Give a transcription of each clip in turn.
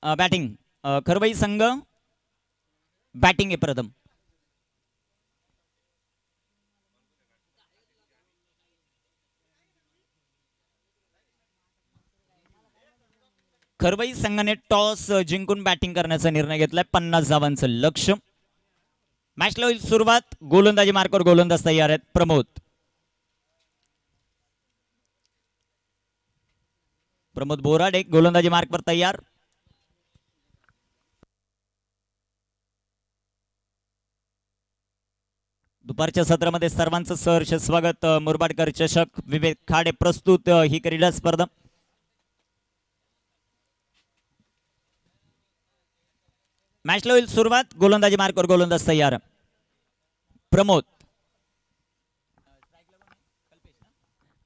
Batting Kharwai संघ batting आहे प्रथम. खरवई संघाने टॉस जिंकून बॅटिंग करण्याचा निर्णय घेतलाय. 50 धावांचं लक्ष्य. मॅचला होईल सुरुवात. गोलंदाजी मार्कवर गोलंदाज तयार आहेत. प्रमोद बोराडे गोलंदाजी मार्कवर तयार. दुपारच्या सत्रामध्ये सर्वांचं सहर्ष स्वागत. मुरबाडकर चषक विवेक खाडे प्रस्तुत ही क्रीडा स्पर्धा. मॅचला होईल सुरुवात. गोलंदाजी मार्कवर गोलंदाज तयार. प्रमोद,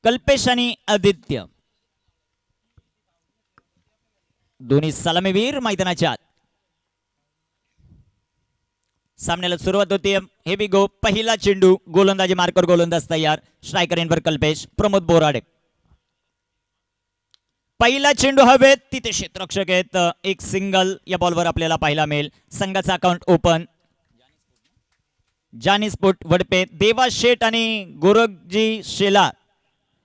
कल्पेश आणि आदित्य दोन्ही सलामीवीर मैदानाच्या आत. सामन्याला सुरुवात होती. हे बी गो. पहिला चेंडू. गोलंदाजी मार्कवर गोलंदाज तयार. स्ट्रायकर इनवर कल्पेश. प्रमोद बोराडे. पहिला चेंडू हवेत. तिथे क्षेत्ररक्षक आहेत. एक सिंगल या बॉलवर आपल्याला पाहायला मिळेल. संघाचा अकाउंट ओपन. जानीस्पोर्ट वडपे, देवा शेठ आणि गोरखजी शेला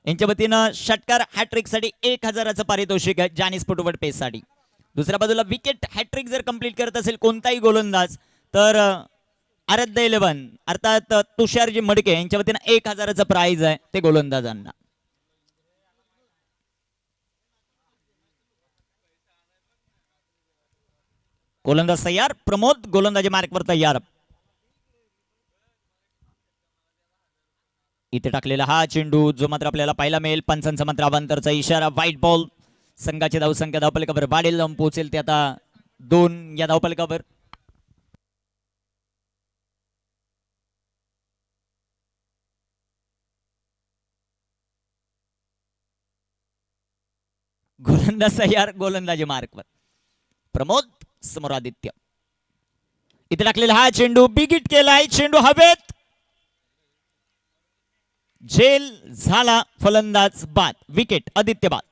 यांच्या वतीनं षटकार हॅट्रिक साठी 1000चं पारितोषिक आहे जानीस्पोर्ट वडपे साठी. दुसऱ्या बाजूला विकेट हॅट्रिक जर कंप्लीट करत असेल कोणताही गोलंदाज तर आराध्य 11 अर्थात तुषारजी मडके यांच्या वतीनं 1000चं प्राइज आहे ते गोलंदाजांना. गोलंदाज तयार. प्रमोद गोलंदाजी मार्कवर तयार. इथे टाकलेला हा चेंडू जो मात्र आपल्याला पाहायला मिळेल. पंचांचा मात्र अवांतरचा इशारा. White ball. संघाची धावसंख्या धावफलकावर वाढेल. जाऊन पोहोचेल ते आता 2 या धावफलकावर. गोलंदाज तयार. गोलंदाजी मार्कवर. प्रमोद समोर आदित्य. इथे टाकलेला हा चेंडू बिग हिट केलाय. चेंडू हवेत. झेल झाला. फलंदाज बाद. विकेट आदित्य बाद.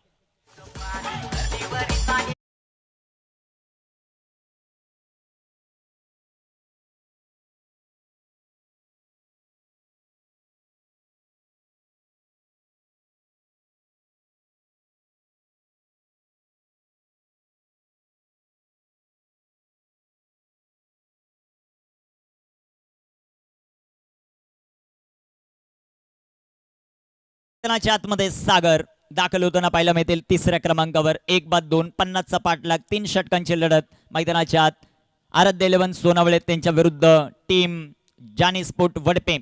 आतमध्ये सागर दाखल होताना पाहायला मिळतील. 3ऱ्या क्रमांकावर 1 बाद 2 50चा पाठलाग. 3 षटकांची लढत मैदानाच्या आत. आराध्य 11 सोनावळे त्यांच्या विरुद्ध टीम जानीस्पोर्ट वडपे.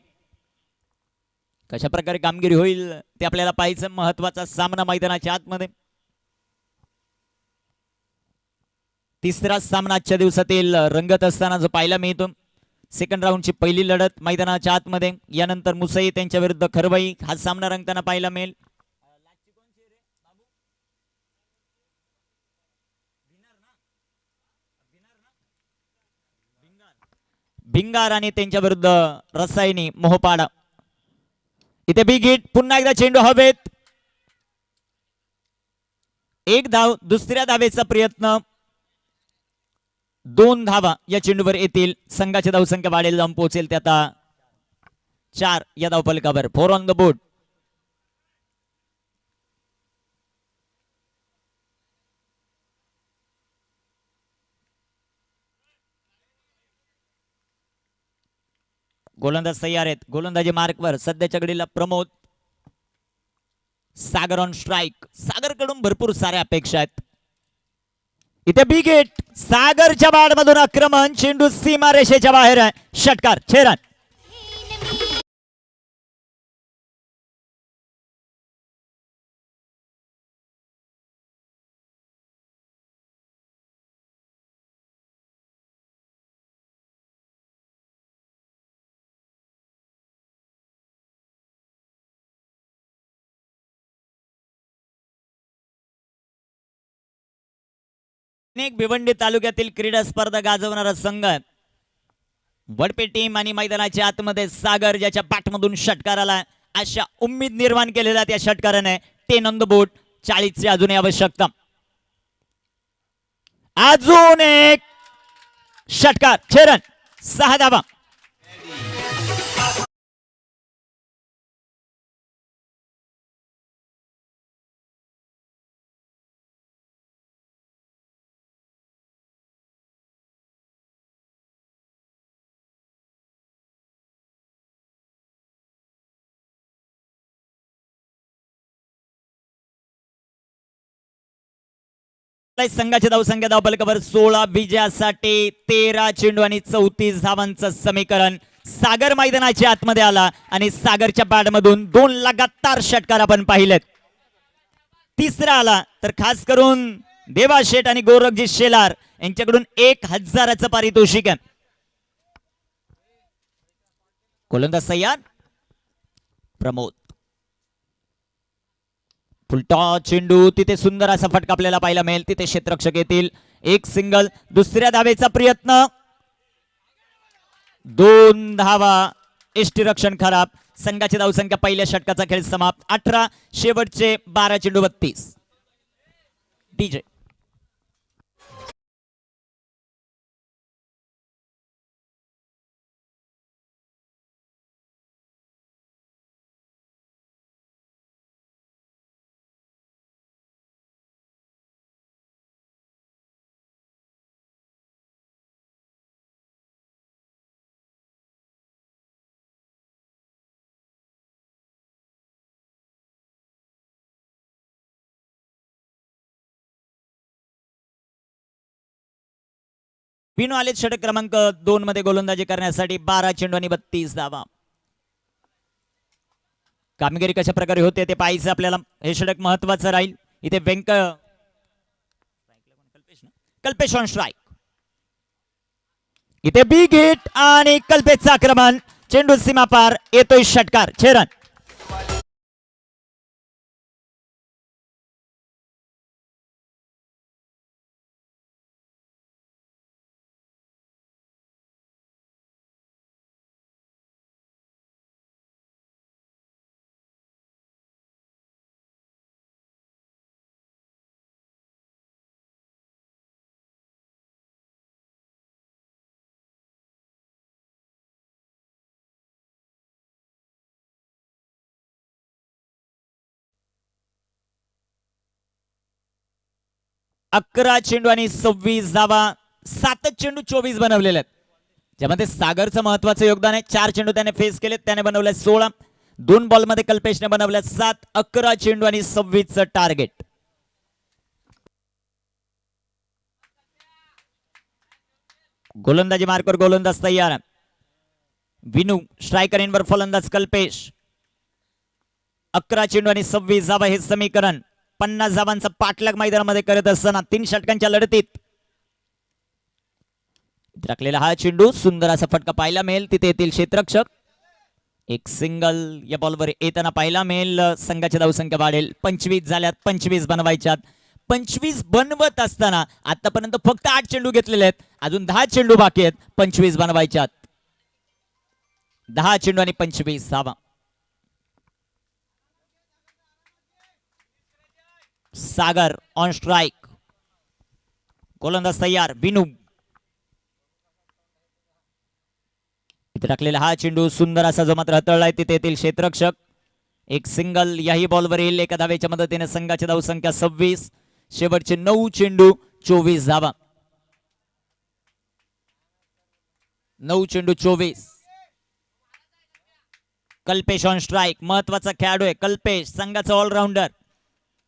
कशा प्रकारे कामगिरी होईल ते आपल्याला पाहायचं. महत्वाचा सामना मैदानाच्या आतमध्ये. 3रा सामना आजच्या दिवसातील रंगत असताना जो पाहायला मिळतो. सेकंड राऊंडची पहिली लढत मैदानाच्या आतमध्ये. यानंतर मुसई त्यांच्या विरुद्ध खरवई हा सामना रंगताना पाहायला मिळेल. भिंगार आणि त्यांच्या विरुद्ध रसायनी मोहपाडा. इथे बिग हिट. पुन्हा एकदा चेंडू हवेत. 1 धाव. दुसऱ्या धावेचा प्रयत्न. 2 धावा या चेंडूवर येतील. संघाची धावसंख्या वाढेल. जाऊन पोहोचेल ते आता 4 या धावफलकावर. 4 ऑन द बोर्ड. गोलंदाज तयार आहेत. गोलंदाजी मार्कवर सध्याच्या घडीला प्रमोद. सागर ऑन स्ट्राइक. सागर कडून भरपूर साऱ्या अपेक्षा आहेत. इथे बिग हिट. सागरच्या बॅटमधून आक्रमण. चेंडू सीमा रेषेच्या बाहेर आहे. षटकार. 6 रन. अनेक भिवंडी तालुक्यातील क्रीडा स्पर्धा गाजवणारा संघ वडपे टीम आणि मैदानाच्या आतमध्ये सागर ज्याच्या बॅटमधून षटकार आला. अशा उम्मीद निर्माण केलेल्या त्या षटकाराने 10 ऑन द बोर्ड. 40ची अजूनही आवश्यकता. अजून एक षटकार, 6 रन, 6 धावा. संघाची धावसंख्या धावफलकावर 16 विजयासाठी 13 चेंडू आणि 34 धावांचं समीकरण. सागर मैदानाच्या आतमध्ये आला आणि सागरच्या बॅटमधून 2 लगातार षटकार आपण पाहिलेत. तिसरा आला तर खास करून देवा शेठ आणि गोरखजी शेलार यांच्याकडून 1000चं पारितोषिक आहे. गोलंदाज तयार, प्रमोद. फुलटॉस चेंडू, तिथे सुंदर असा फटका आपल्याला पाहायला मिळेल. तिथे क्षेत्ररक्षक येतील. एक सिंगल, दुसऱ्या धावेचा प्रयत्न, 2 धावा, यष्टीरक्षण खराब. संघाची धावसंख्या पहिल्या षटकाचा खेळ समाप्त. 18, शेवटचे 12 चेंडू 32. डीजे विनू आले षटक क्रमांक 2 मध्ये गोलंदाजी करण्यासाठी. 12 चेंडू आणि 32 धावा. कामगिरी कशा प्रकारे होते ते पाहायचं आपल्याला. हे षटक महत्वाचं राहील. इथे कल्पेश ऑन स्ट्राईक. इथे बिग हिट आणि कल्पेशचं आक्रमण. चेंडू सीमा पार, येतोय षटकार, 6 रन. अकरा चेंडू आणि 26 धावा. 7 चेंडू 24 बनवलेले आहेत, ज्यामध्ये सागरचं महत्वाचं योगदान आहे. 4 चेंडू त्याने फेस केले, त्याने बनवले 16. 2 बॉलमध्ये कल्पेशने बनवले 7. 11 चेंडू आणि 26चं टार्गेट. गोलंदाजी मार्कवर गोलंदाज तयार. विनू स्ट्रायकर इनवर फलंदाज कल्पेश. 11 चेंडू आणि 26 धावा हे समीकरण. 50 धावांचा पाठलाग मैदानामध्ये करत असताना 3 षटकांच्या लढतीत टाकलेला हा चेंडू, सुंदर असा फटका पाहायला मिळेल. तिथे येतील क्षेत्ररक्षक. एक सिंगल या बॉलवर येताना पाहायला मिळेल. संघाची धावसंख्या वाढेल. 25 झाल्यात, 25 बनवायच्यात. 25 बनवत असताना आतापर्यंत फक्त 8 चेंडू घेतलेले आहेत. अजून 10 चेंडू बाकी आहेत. 25 बनवायच्यात. 10 चेंडू आणि 25 धावा. सागर ऑन स्ट्राइक. गोलंदाज तयार. विनू. इथे टाकलेला हा चेंडू सुंदर असा जो मात्र हाताळलाय. तिथे येतील क्षेत्ररक्षक. एक सिंगल याही बॉलवर येईल. एका धावेच्या मदतीने संघाची धावसंख्या 26. शेवटचे 9 चेंडू 24 धावा. 9 चेंडू 24. Kalpesh on strike. महत्वाचा खेळाडू आहे कल्पेश, संघाचा ऑलराऊंडर.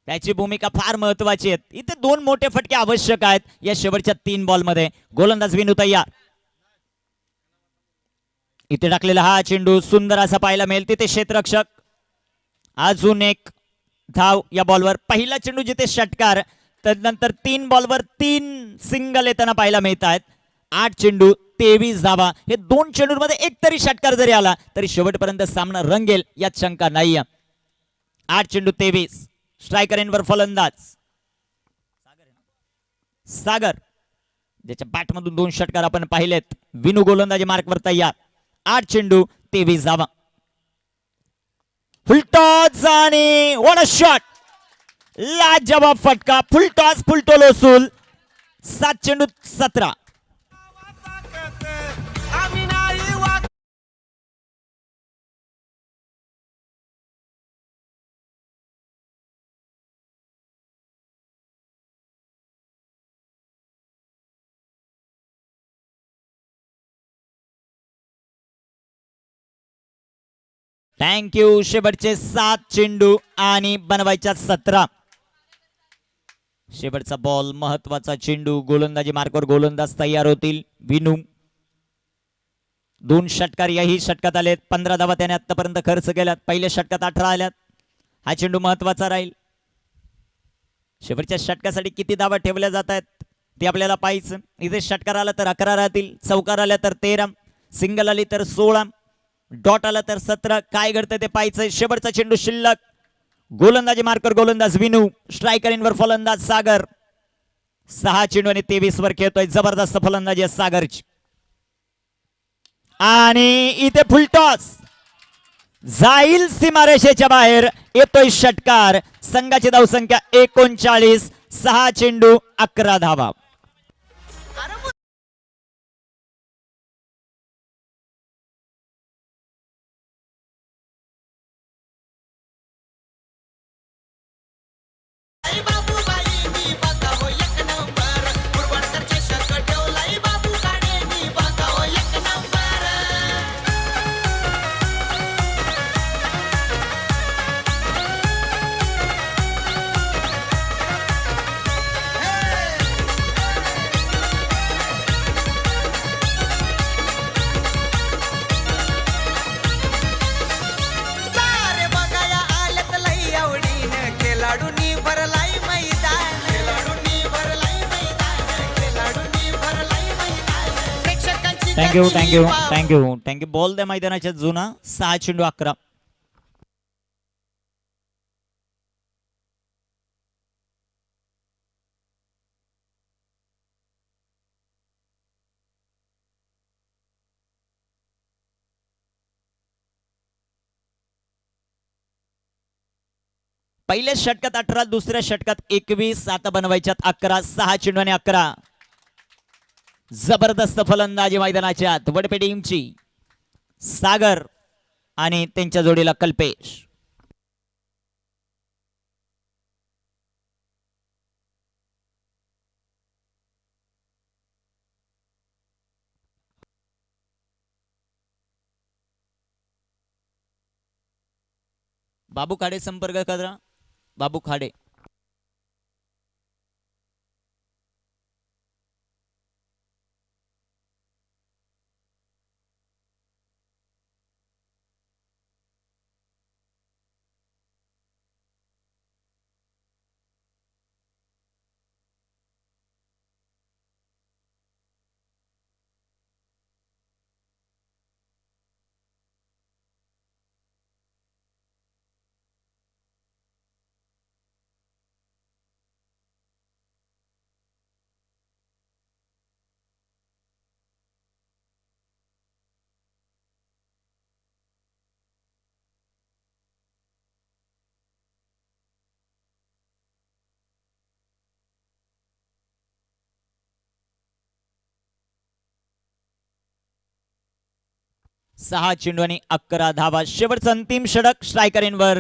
त्याची भूमिका फार महत्वाची आहे. इथे 2 मोठे फटके आवश्यक आहेत या शेवटच्या 3 बॉलमध्ये. गोलंदाज विनू तयार. इथे टाकलेला हा चेंडू सुंदर असा पाहायला मिळेल. तिथे क्षेत्ररक्षक. अजून एक धाव या बॉलवर. पहिला चेंडू जिथे षटकार, त्यानंतर 3 बॉलवर 3 सिंगल येताना पाहायला मिळत आहेत. 8 चेंडू 23 धावा. हे 2 चेंडूंमध्ये एक तरी षटकार जरी आला तरी शेवटपर्यंत सामना रंगेल यात शंका नाही. 8 चेंडू 23. स्ट्रायकर इनवर फलंदाज सागर, ज्याच्या बॅटमधून 2 षटकार आपण पाहिलेत. विनू गोलंदाजी मार्कवर तयार. 8 चेंडू 23 धावा. फुलटॉस आणि व्हॉट अ शॉट. लाजवाब फटका. फुलटॉस फुलटो लोसूल. 7 चेंडू 17. थँक्यू. शेवटचे 7 चेंडू आणि बनवायच्या 17. शेवटचा बॉल, महत्वाचा चेंडू. गोलंदाजी मार्कवर गोलंदाज तयार होतील. विनू 2 षटकार याही षटकात आलेत. 15 धावा त्याने आतापर्यंत खर्च केल्यात. पहिल्या षटकात 18 आल्यात. हा चेंडू महत्वाचा राहील. शेवटच्या षटकासाठी किती धावा ठेवल्या जात आहेत ते आपल्याला पाहायचं. इथे षटकार आला तर 11 राहतील, चौकार आला तर 13, सिंगल आली तर 16, डॉट आला तर 17. काय घडतं ते पाहायचं. शेवटचा चेंडू शिल्लक. गोलंदाजी मार्कर गोलंदाज विनू, स्ट्रायकरींवर फलंदाज सागर. 6 चेंडू आणि 23 वर खेळतोय. जबरदस्त फलंदाजी आहे सागरची. आणि इथे फुलटॉस जाईल सीमारेषेच्या बाहेर. येतोय षटकार. संघाची धावसंख्या 39. 6 चेंडू 11 धावा. Thank you thank you thank you thank you. Ball द्या मैदानाच्या जुना. 6 चेंडू 11. पहिल्या षटकात 18, दुसऱ्या षटकात 21. आता बनवायच्यात 11. 6 चेंडू आणि 11. जबरदस्त फलंदाजी मैदानाच्या आत वडपे टीमची. सागर आणि त्यांच्या जोडीला कल्पेश. बाबू खाडे संपर्क करा. बाबू खाडे. सहा चेंडू आणि 11 धावा. शेवटचं अंतिम षटक. स्ट्रायकरींवर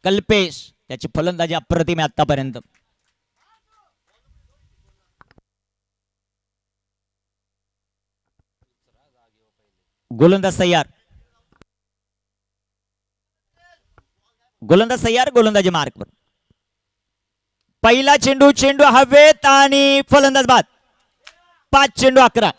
कल्पेश. त्याची फलंदाजी अप्रतिम आहे आतापर्यंत. गोलंदाज तयार. गोलंदाज तयार. गोलंदाजी मार्कवर. पहिला चेंडू. चेंडू हवेत आणि फलंदाज बाद. 5 चेंडू 11.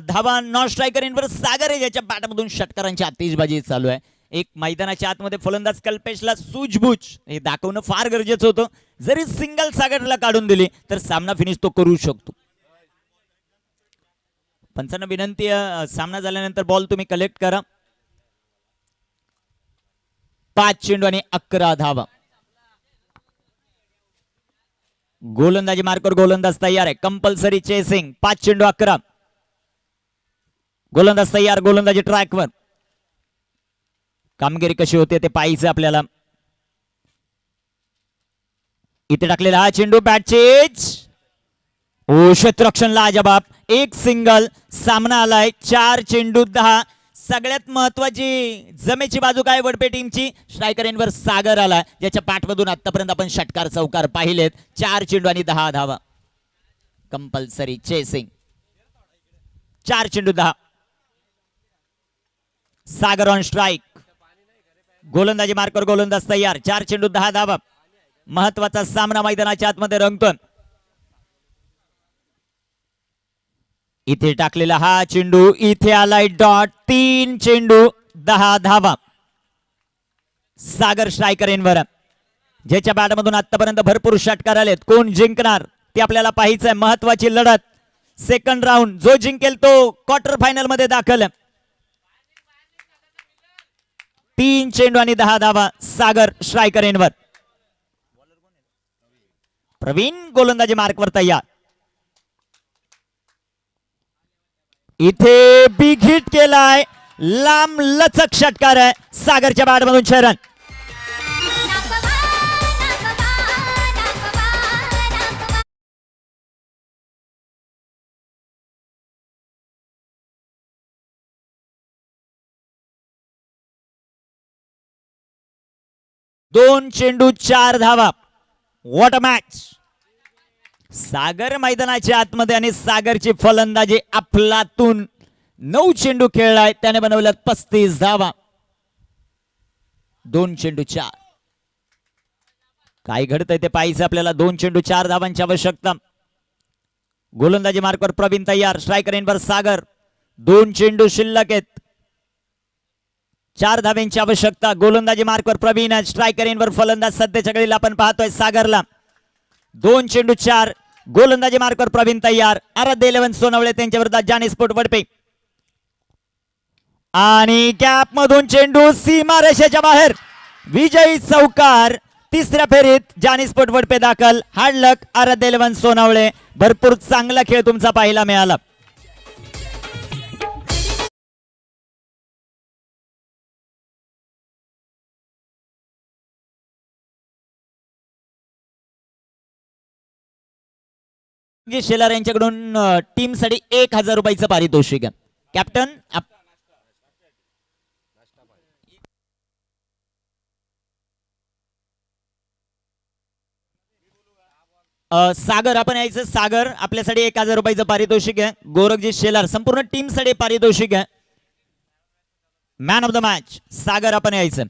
धावा नॉन स्ट्रायकरींवर सागर आहे, ज्याच्या बॅटमधून षटकारांची आतिषबाजी चालू आहे. एक मैदानाच्या आतमध्ये फलंदाज कल्पेशला सूझबूझ हे दाखवणं फार गरजेचं होतं. जरी सिंगल सागरला काढून दिली तर सामना फिनिश तो करू शकतो. पंचांना विनंती, सामना झाल्यानंतर बॉल तुम्ही कलेक्ट करा. 5 चेंडू आणि 11 धावा. गोलंदाजी मार्कर गोलंदाज तयार आहे. Compulsory chasing. 5 चेंडू 11. गोलंदाज तयार. गोलंदाजी ट्रॅकवर. कामगिरी कशी होते ते पाहायचं आपल्याला. इथे टाकलेला हा चेंडू बॅटचेज. ओ क्षेत्ररक्षण लाजबाब. एक सिंगल. सामना आलाय 4 चेंडू 10. सगळ्यात महत्वाची जमेची बाजू काय वडपे टीमची. स्ट्रायकर एंडवर सागर आला, ज्याच्या पाठमधून आतापर्यंत आपण षटकार चौकार पाहिलेत. 4 चेंडू आणि 10 धावा. Compulsory chasing. 4 चेंडू 10. सागर ऑन स्ट्राइक. गोलंदाजी मार्कर गोलंदाज तयार. 4 चेंडू 10 धावा. महत्वाचा सामना मैदानाच्या आतमध्ये रंगतोय. इथे टाकलेला हा चेंडू इथे आलाय डॉट. 3 चेंडू 10 धावा. सागर स्ट्रायकर एंडवर, ज्याच्या बॅटमधून आतापर्यंत भरपूर षटकार आलेत. कोण जिंकणार ते आपल्याला पाहायचंय. महत्वाची लढत. Second round. जो जिंकेल तो क्वार्टर फायनल मध्ये दाखल. 3 चेंडू आणि 10 धावा. सागर स्ट्रायकर एंडवर. प्रवीण गोलंदाजी मार्कवर तयार. इथे बिग हिट केलाय. लांब लचक षटकार आहे. सागरच्या बॅटमधून 6 रन. दोन चेंडू 4 धावा. What a match. सागर मैदानाच्या आतमध्ये आणि सागरची फलंदाजी अफलातून. 9 चेंडू खेळलाय, त्याने बनवल्यात 35 धावा. 2 चेंडू 4. काय घडतंय ते पाहायचं आपल्याला. 2 चेंडू 4 धावांची आवश्यकता. गोलंदाजी मार्कवर प्रवीण तयार. स्ट्रायकर एंडवर सागर. 2 चेंडू शिल्लक आहेत. 4 धाव्यांची आवश्यकता. गोलंदाजी मार्कवर प्रवीण. स्ट्रायकर एंडवर फलंदाज सध्याच्या घडीला आपण पाहतोय सागरला. 2 चेंडू 4. गोलंदाजी मार्कवर प्रवीण तयार. आराध्य 11 सोनवळे त्यांच्या विरोधात जानीस्पोर्ट वडपे. आणि कॅप मधून चेंडू सीमारेषेच्या बाहेर. विजयी चौकार. तिसऱ्या फेरीत जानीस्पोर्ट वडपे दाखल. हार्ड लक आराध्य 11 सोनवळे. भरपूर चांगला खेळ तुमचा पाहायला मिळाला. शेलार यांच्याकडून टीम साठी 1000 रुपयाचं पारितोषिक. कॅप्टन सागर आपण यायचं. सागर आपल्यासाठी 1000 रुपयाचं पारितोषिक आहे. गोरखजी शेलार संपूर्ण टीम साठी पारितोषिक आहे. मॅन ऑफ द मॅच सागर आपण यायचं.